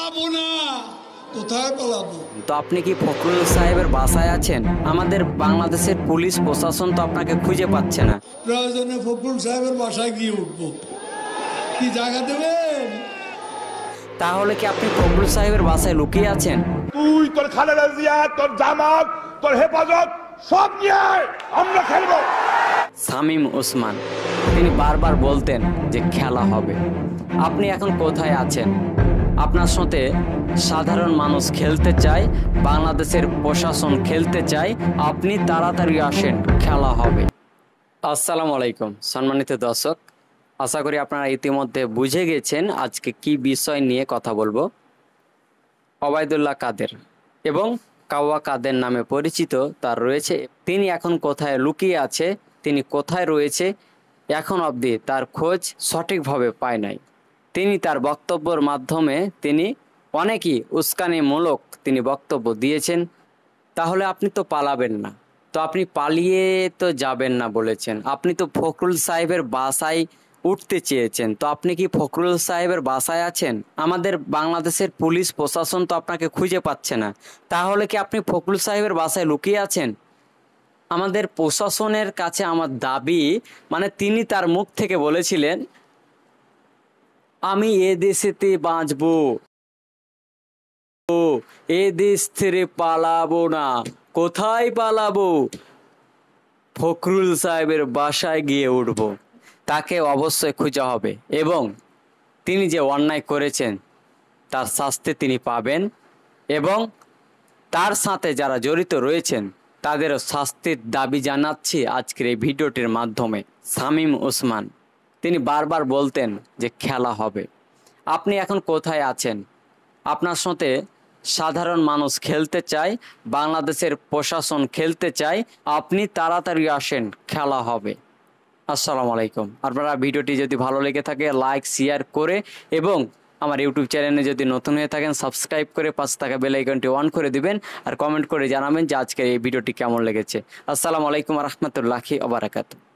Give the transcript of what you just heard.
পালাবো না। কোথায় পালাবো? তো আপনি কি ফখরুল সাহেবের বাসায় আছেন? আমাদের বাংলাদেশের পুলিশ প্রশাসন তো আপনাকে খুঁজে পাচ্ছে না। প্রয়োজনে ফখরুল সাহেবের বাসায় গিয়ে উঠবো। কি জায়গা দেবেন? তাহলে কি আপনি ফখরুল সাহেবের বাসায় লুকিয়ে আছেন? তুই তোর খালেদা জিয়া, তোর জামাত, তোর হেফাজত সব নিয়ে আমরা খেলবো। শামীম ওসমান তিনি বারবার বলতেন যে খেলা হবে। আপনি এখন কোথায় আছেন? আপনার সাথে সাধারণ মানুষ খেলতে চায়, বাংলাদেশের প্রশাসন খেলতে চায়। আপনি তাড়াতাড়ি আসেন, খেলা হবে। আসসালামু আলাইকুম সম্মানিত দর্শক, আশা করি আপনারা ইতিমধ্যে বুঝে গেছেন আজকে কি বিষয় নিয়ে কথা বলবো। ওবায়দুল্লাহ কাদের এবং কাওয়া কাদের নামে পরিচিত তার রয়েছে। তিনি এখন কোথায় লুকিয়ে আছে, তিনি কোথায় রয়েছে, এখন অবধি তার খোঁজ সঠিকভাবে পায় নাই। তিনি তার বক্তব্যের মাধ্যমে তিনি অনেকই উস্কানিমূলক তিনি বক্তব্য দিয়েছেন। তাহলে আপনি তো পালাবেন না, তো আপনি পালিয়ে তো যাবেন না বলেছেন। আপনি তো ফখরুল সাহেবের বাসায় উঠতে চেয়েছেন, তো আপনি কি ফখরুল সাহেবের বাসায় আছেন? আমাদের বাংলাদেশের পুলিশ প্রশাসন তো আপনাকে খুঁজে পাচ্ছে না। তাহলে কি আপনি ফখরুল সাহেবের বাসায় লুকিয়ে আছেন? আমাদের প্রশাসনের কাছে আমার দাবি, মানে তিনি তার মুখ থেকে বলেছিলেন আমি এ দেশেতে বাঁচবো, এ দেশ ছেড়ে পালাবো না। কোথায় পালাবো? ফখরুল সাহেবের বাসায় গিয়ে উঠব। তাকে অবশ্যই খুঁজে হবে এবং তিনি যে অন্যায় করেছেন তার শাস্তি তিনি পাবেন এবং তার সাথে যারা জড়িত রয়েছেন তাদেরও শাস্তির দাবি জানাচ্ছি আজকের এই ভিডিওটির মাধ্যমে। শামীম ওসমান তিনি বারবার বলতেন যে খেলা হবে। আপনি এখন কোথায় আছেন? আপনার সাথে সাধারণ মানুষ খেলতে চায়, বাংলাদেশের প্রশাসন খেলতে চায়। আপনি তাড়াতাড়ি আসেন, খেলা হবে। আসসালামু আলাইকুম। আপনারা ভিডিওটি যদি ভালো লেগে থাকে লাইক শেয়ার করে এবং আমার ইউটিউব চ্যানেলে যদি নতুন হয়ে থাকেন সাবস্ক্রাইব করে পাশে থাকা বেল আইকনটি অন করে দিবেন আর কমেন্ট করে জানাবেন যে আজকের এই ভিডিওটি কেমন লেগেছে। আসসালামু আলাইকুম ওয়া রাহমাতুল্লাহি ওয়া বারাকাতুহু।